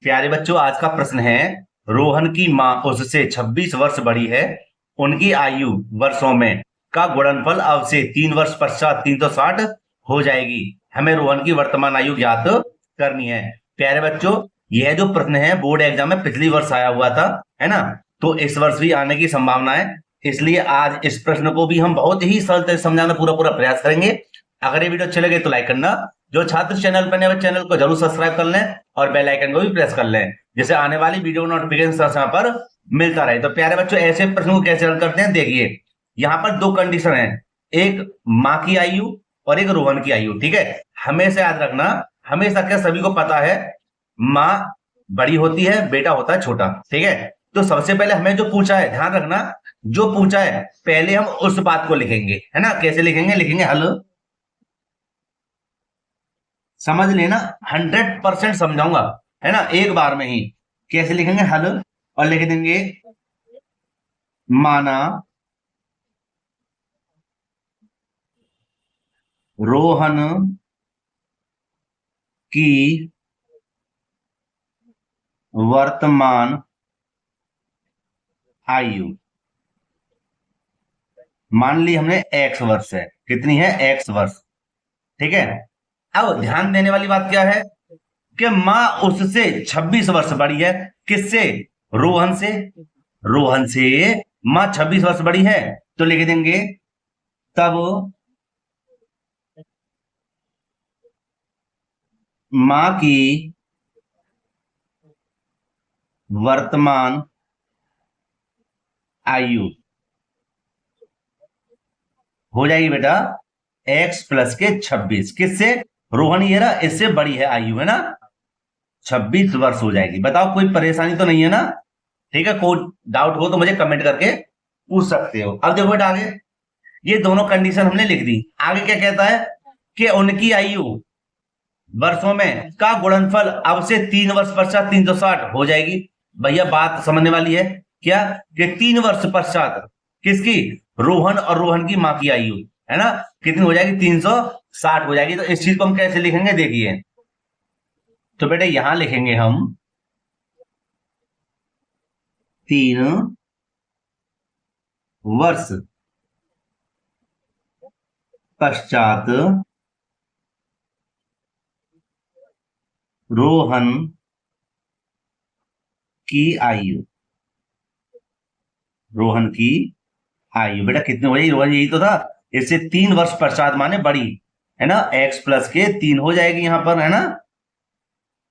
प्यारे बच्चों, आज का प्रश्न है, रोहन की माँ उससे 26 वर्ष बड़ी है। उनकी आयु वर्षों में का गुणनफल अब से 3 वर्ष पश्चात 360 हो जाएगी। हमें रोहन की वर्तमान आयु ज्ञात करनी है। प्यारे बच्चों, यह जो प्रश्न है बोर्ड एग्जाम में पिछली वर्ष आया हुआ था, है ना। तो इस वर्ष भी आने की संभावना है, इसलिए आज इस प्रश्न को भी हम बहुत ही सरल तरीके से समझाना पूरा पूरा प्रयास करेंगे। अगर ये वीडियो अच्छे लगे तो लाइक करना, जो छात्र चैनल पर नए चैनल को जरूर सब्सक्राइब कर लें और बेल आइकन को भी प्रेस कर लें, जिससे आने वाली वीडियो नोटिफिकेशन समय पर मिलता रहे। तो प्यारे बच्चों, ऐसे प्रश्नों को कैसे हल करते हैं, देखिए यहाँ पर दो कंडीशन है, एक माँ की आयु और एक रोहन की आयु। ठीक है, हमेशा याद रखना, हमेशा क्या सभी को पता है, माँ बड़ी होती है, बेटा होता है छोटा। ठीक है, तो सबसे पहले हमें जो पूछा है, ध्यान रखना, जो पूछा है पहले हम उस बात को लिखेंगे, है ना। कैसे लिखेंगे, लिखेंगे हल, समझ लेना, 100% समझाऊंगा, है ना, एक बार में ही। कैसे लिखेंगे, हल, और लिख देंगे माना रोहन की वर्तमान आयु, मान ली हमने x वर्ष है, कितनी है, x वर्ष। ठीक है, अब ध्यान देने वाली बात क्या है कि माँ उससे 26 वर्ष बड़ी है। किससे, रोहन से। रोहन से माँ 26 वर्ष बड़ी है, तो लिख देंगे तब माँ की वर्तमान आयु हो जाएगी बेटा x प्लस के 26। किससे, रोहन ये रहा, इससे बड़ी है आयु, है ना, 26 वर्ष हो जाएगी। बताओ कोई परेशानी तो नहीं है ना। ठीक है, कोई डाउट हो तो मुझे कमेंट करके पूछ सकते हो। अब देखो बेटा आगे, ये दोनों कंडीशन हमने लिख दी। आगे क्या कहता है कि उनकी आयु वर्षों में का गुणनफल अब से 3 वर्ष पश्चात 360 हो जाएगी। भैया बात समझने वाली है क्या, कि 3 वर्ष पश्चात किसकी, रोहन और रोहन की माँ की आयु, है ना, कितनी हो जाएगी, 360 हो जाएगी। तो इस चीज को हम कैसे लिखेंगे, देखिए, तो बेटा यहां लिखेंगे हम 3 वर्ष पश्चात रोहन की आयु, रोहन की आयु बेटा कितनी हो जाएगी, रोहन यही तो था, इससे 3 वर्ष पश्चात माने बड़ी, है ना, x प्लस के 3 हो जाएगी यहां पर, है ना।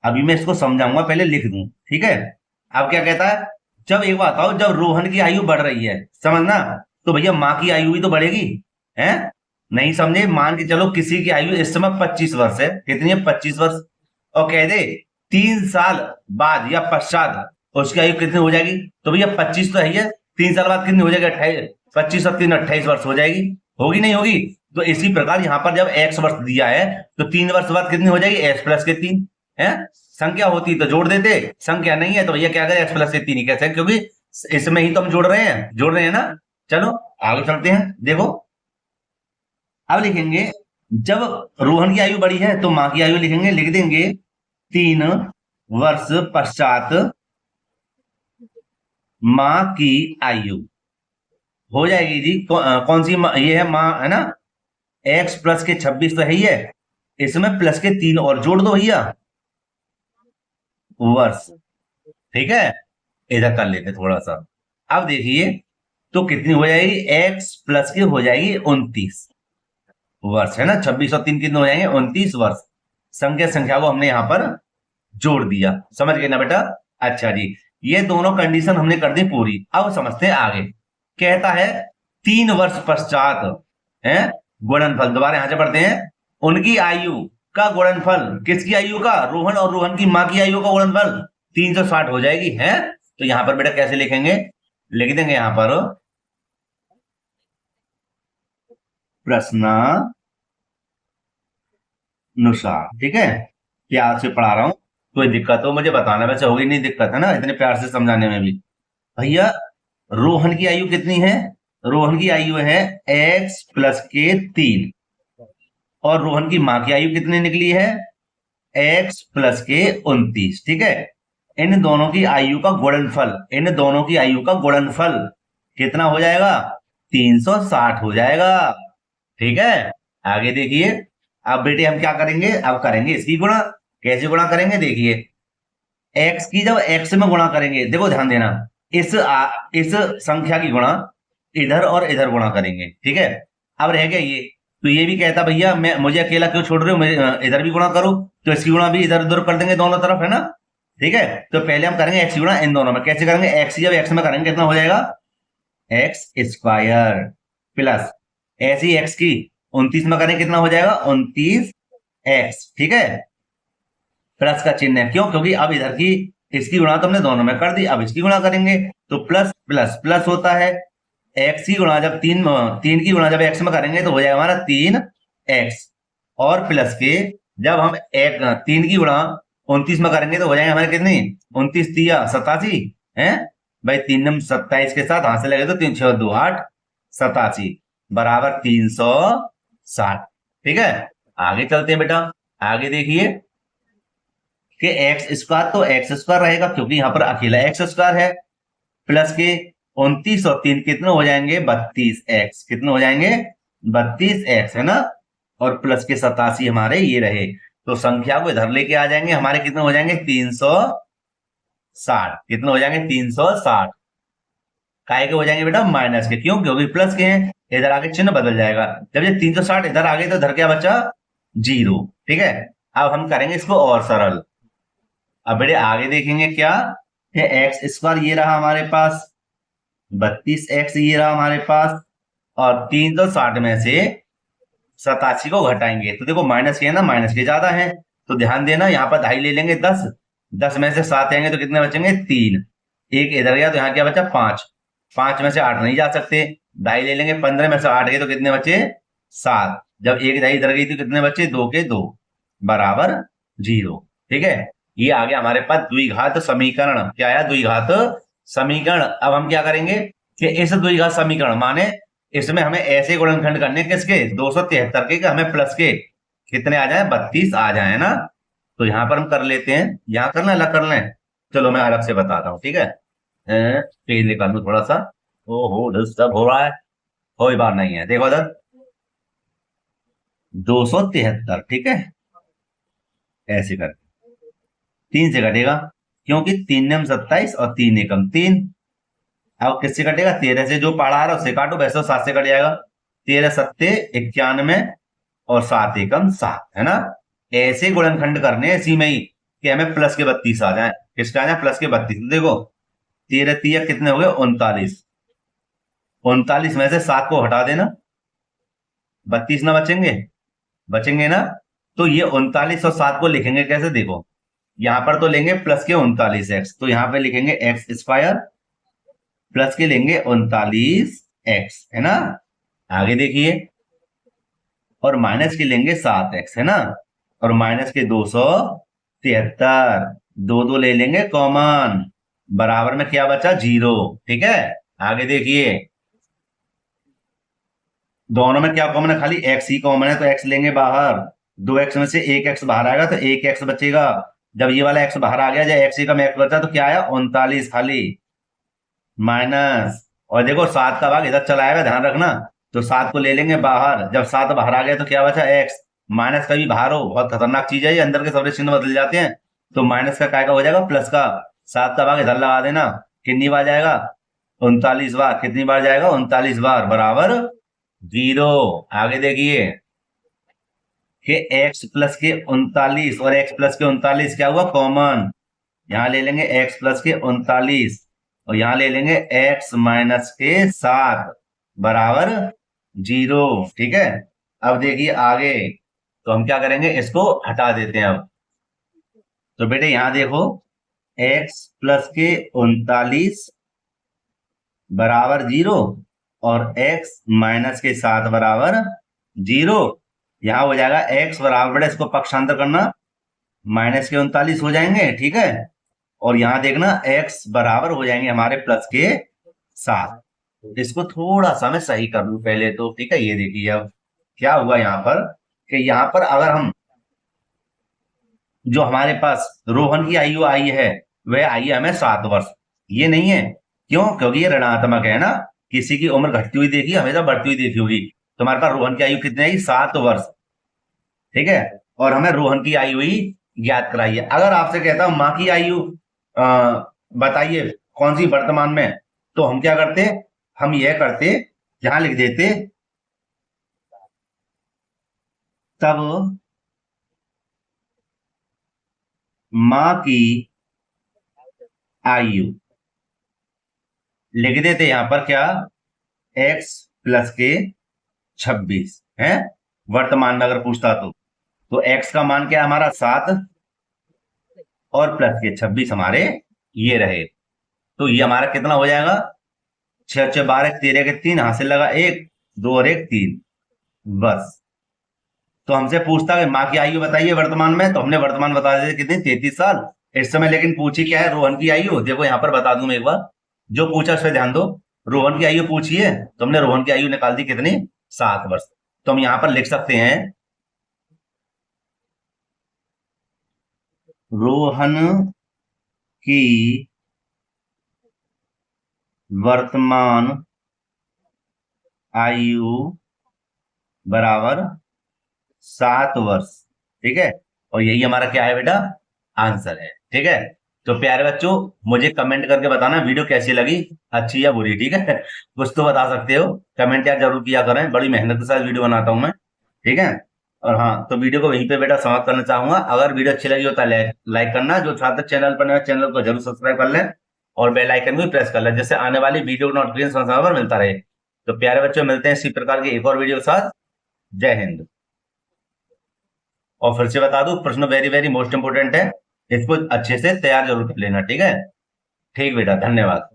अभी मैं इसको समझाऊंगा, पहले लिख दूं। ठीक है, अब क्या कहता है, जब एक बात आओ, जब रोहन की आयु बढ़ रही है, समझना, तो भैया माँ की आयु भी तो बढ़ेगी, है। नहीं समझे, मान के चलो किसी की आयु इस समय 25 वर्ष है, कितनी है, 25 वर्ष, और कह दे 3 साल बाद या पश्चात उसकी आयु कितनी हो जाएगी, तो भैया 25 तो है ही, 3 साल बाद कितनी हो जाएगी, 28, 25 और 3 28 वर्ष हो जाएगी, होगी नहीं होगी। तो इसी प्रकार यहाँ पर जब x वर्ष दिया है, तो 3 वर्ष बाद कितनी हो जाएगी, x प्लस के 3, है। संख्या होती तो जोड़ देते, संख्या नहीं है तो भैया क्या करें, x प्लस के 3 ही कहते हैं, क्योंकि इसमें ही तो हम जोड़ रहे हैं ना। चलो आगे चलते हैं, देखो अब लिखेंगे, जब रोहन की आयु बड़ी है तो माँ की आयु लिखेंगे, लिख देंगे 3 वर्ष पश्चात माँ की आयु हो जाएगी जी, कौन सी ये है माँ, है ना, x प्लस के 26 तो है ही है, इसमें प्लस के 3 और जोड़ दो भैया, वर्ष। ठीक है, इधर कर लेते थोड़ा सा। अब देखिए, तो कितनी हो जाएगी, x प्लस की हो जाएगी 29 वर्ष, है ना, 26 और 3 कितने हो जाएंगे, 29 वर्ष। संख्या को हमने यहां पर जोड़ दिया, समझ गए ना बेटा। अच्छा जी, ये दोनों कंडीशन हमने कर दी पूरी। अब समझते हैं आगे, कहता है 3 वर्ष पश्चात है गुणनफल, दोबारा यहां से पढ़ते हैं, उनकी आयु का गुणनफल, किसकी आयु का, रोहन और रोहन की माँ की आयु का गुणनफल 360 हो जाएगी, है। तो यहां पर बेटा कैसे लिखेंगे, लिख देंगे यहां पर प्रश्नानुसार। ठीक है, प्यार से पढ़ा रहा हूं, कोई दिक्कत हो मुझे बताना, वैसे होगी नहीं दिक्कत, है ना, इतने प्यार से समझाने में भी। भैया रोहन की आयु कितनी है, रोहन की आयु है x प्लस के 3, और रोहन की माँ की आयु कितनी निकली है, x प्लस के 29। ठीक है, इन दोनों की आयु का गुणनफल, इन दोनों की आयु का गुणनफल कितना हो जाएगा? 360 हो जाएगा। ठीक है, आगे देखिए। अब बेटे हम क्या करेंगे? अब करेंगे इसकी गुणा। कैसे गुणा करेंगे? देखिए, x की जब x में गुणा करेंगे, देखो ध्यान देना, इस संख्या की गुणा इधर और इधर गुणा करेंगे। ठीक है, अब रह गया ये, तो ये भी कहता भैया मैं मुझे अकेला क्यों छोड़ रहे हो, इधर भी गुणा करो, तो इसकी गुणा भी इधर उधर कर देंगे दोनों तरफ, है ना। ठीक है, तो पहले हम करेंगे x की गुणा इन दोनों में। कैसे करेंगे? x जब x में करेंगे कितना हो जाएगा? x स्क्वायर प्लस ऐसी x की 29 में करेंगे कितना हो जाएगा? 29x। ठीक है, प्लस का चिन्ह है, क्यों? क्योंकि अब इधर की इसकी गुणा तो हमने दोनों में कर दी, अब इसकी गुणा करेंगे तो प्लस प्लस प्लस होता है। x की गुणा जब तीन की गुणा जब x में करेंगे तो हो जाएगा हमारा 3x, और प्लस के जब हम 3 की गुणा 29 में करेंगे तो हो जाएंगे हमारे कितनी? 29 तिया 87 है भाई, 3 नम 27 के साथ हाथ से लगे तो 3 6 2 8 87 बराबर 360। ठीक है, आगे चलते हैं बेटा। आगे देखिए कि एक्स स्क्वायर, तो एक्स स्क्वायर रहेगा क्योंकि यहां पर अकेला एक्स स्क्वायर है, प्लस के 29 और 3 कितने हो जाएंगे? 32x। कितने हो जाएंगे? 32x, है ना। और प्लस के 87 हमारे ये रहे, तो संख्या को इधर लेके आ जाएंगे, हमारे कितने हो जाएंगे? 360। कितने हो जाएंगे? 360। काय के हो जाएंगे बेटा? माइनस के। क्यों? क्योंकि प्लस के हैं, इधर आगे चिन्ह बदल जाएगा। जब ये 360 इधर आ गए तो इधर क्या बचा? 0। ठीक है, अब हम करेंगे इसको और सरल। अब बेटे आगे देखेंगे क्या, एक्स स्क्वायर ये रहा हमारे पास, 32x ये रहा हमारे पास, और 360 में से 87 को घटाएंगे तो देखो माइनस के है ना, माइनस के ज्यादा है, तो ध्यान देना यहाँ पर 2.5 ले लेंगे, 10 में से 7 आएंगे तो कितने बचेंगे? 3। एक इधर गया तो यहाँ क्या बचा? 5। 5 में से 8 नहीं जा सकते, 2.5 ले लेंगे, 15 में से 8 गए तो कितने बचे? 7। जब एक 2.5 इधर गई तो कितने बचे? 2 के 2 बराबर 0। ठीक है, ये आ गया हमारे पास द्विघात समीकरण। क्या आया? द्विघात समीकरण। अब हम क्या करेंगे कि इस द्विघात समीकरण माने इसमें हमें ऐसे गुणनखंड करने किसके? 273 के, हमें प्लस के कितने आ जाए? 32 आ जाए ना। तो यहां पर हम कर लेते हैं, यहां करना अलग कर लें, चलो मैं अलग से बताता हूं। ठीक है, पेज निकाल लू थोड़ा सा, ओहो डिस्टर्ब हो रहा है, कोई बात नहीं है। देखो इधर 273, ठीक है, ऐसे कर 3 से कटेगा, क्योंकि 3 नेम 27 और 3 एकम 3। अब किससे कटेगा? 13 से, जो पढ़ा रहा है उससे काटो, वैसे 7 से कट जाएगा। 13 सत्ते 91 और 7 एकम 7, है ना। ऐसे गुणनखंड करने इसी में ही कि हमें प्लस के 32 आ जाए। किसका आ जाए? प्लस के 32। देखो 13 3 कितने हो गए? 39। 39 में से 7 को हटा देना, 32 ना बचेंगे? बचेंगे ना। तो ये 39 और 7 को लिखेंगे कैसे? देखो यहां पर तो लेंगे प्लस के 39x, तो यहां पे लिखेंगे एक्स स्क्वायर, प्लस के लेंगे 39x, है ना। आगे देखिए, और माइनस के लेंगे 7x, है ना, और माइनस के 273, 2 ले लेंगे कॉमन, बराबर में क्या बचा? 0। ठीक है, आगे देखिए, दोनों में क्या कॉमन है? खाली x ही कॉमन है, तो x लेंगे बाहर, 2x में से 1x बाहर आएगा तो 1x बचेगा। जब ये वाला x बाहर आ गया, जब x का x बचा तो क्या आया? 39 खाली, माइनस, और देखो 7 का भाग इधर चला आएगा, ध्यान रखना, तो 7 को ले लेंगे बाहर, जब 7 बाहर आ गया तो क्या बचा? x। माइनस कभी बाहर हो, बहुत खतरनाक चीज है ये, अंदर के सारे चिन्ह बदल जाते हैं, तो माइनस का काय का हो जाएगा? प्लस का। 7 का भाग इधर लगा देना, कितनी बार जाएगा? 39 बार। कितनी बार जाएगा? 39 बार, बराबर 0। आगे देखिए कि x प्लस के 39 और x प्लस के 39 क्या हुआ? कॉमन। यहां ले लेंगे x प्लस के 39 और यहां ले लेंगे x माइनस के 7 बराबर 0। ठीक है, अब देखिए आगे, तो हम क्या करेंगे? इसको हटा देते हैं अब। तो बेटे यहां देखो, x प्लस के 39 बराबर 0 और x माइनस के 7 बराबर 0। यहां हो जाएगा x बराबर, बेटा इसको पक्षांतर करना, माइनस के 39 हो जाएंगे। ठीक है, और यहां देखना x बराबर हो जाएंगे हमारे प्लस के 7। इसको थोड़ा सा मैं सही कर लू पहले तो। ठीक है, ये देखिए अब क्या हुआ यहां पर कि यहां पर अगर हम, जो हमारे पास रोहन की आयु आई है वह आई है हमें 7 वर्ष। ये नहीं है, क्यों? क्योंकि ये ऋणात्मक है ना, किसी की उम्र घटती हुई देखी हमेशा बढ़ती हुई देखी होगी। तुम्हारे पास रोहन की आयु कितनी आई? 7 वर्ष। ठीक है, और हमें रोहन की आयु ही ज्ञात कराइए। अगर आपसे कहता हूं माँ की आयु बताइए कौन सी वर्तमान में, तो हम क्या करते? हम यह करते, यहां लिख देते तब माँ की आयु, लिख देते यहां पर क्या? x प्लस के 26 है वर्तमान में, अगर पूछता तो x का मान क्या है हमारा? 7 और प्लस के 26 हमारे ये रहे। तो ये हमारा कितना हो जाएगा? 6 6 12 13 के 3 हासिल लगा 1 2 और 1 3, बस। तो हमसे पूछता है माँ की आयु बताइए वर्तमान में, तो हमने वर्तमान बता दी कितनी? 33 साल इस समय। लेकिन पूछी क्या है? रोहन की आयु। देखो यहां पर बता दूं मैं एक बार, जो पूछा उस पर ध्यान दो। रोहन की आयु पूछी है तो हमने रोहन की आयु निकाल दी कितनी? 7 वर्ष। तो हम यहां पर लिख सकते हैं रोहन की वर्तमान आयु बराबर 7 वर्ष। ठीक है, और यही हमारा क्या है बेटा? आंसर है। ठीक है, तो प्यारे बच्चों, मुझे कमेंट करके बताना वीडियो कैसी लगी, अच्छी या बुरी। ठीक है, कुछ तो बता सकते हो, कमेंट यार जरूर किया करें, बड़ी मेहनत के साथ वीडियो बनाता हूं मैं। ठीक है, और हाँ, तो वीडियो को वहीं पे बेटा समाप्त करना चाहूंगा। अगर वीडियो अच्छी लगी हो तो लाइक करना, जो छात्र चैनल पर नए चैनल को जरूर सब्सक्राइब कर लें और बेल आइकन भी प्रेस कर लें, जिससे आने वाली वीडियो नोटिफिकेशन समय समय पर मिलता रहे। तो प्यारे बच्चों, मिलते हैं इसी प्रकार की एक और वीडियो के साथ। जय हिंद। और फिर से बता दूं, प्रश्न वेरी वेरी मोस्ट इंपोर्टेंट है, इसको अच्छे से तैयार जरूर कर लेना। ठीक है, ठीक बेटा, धन्यवाद।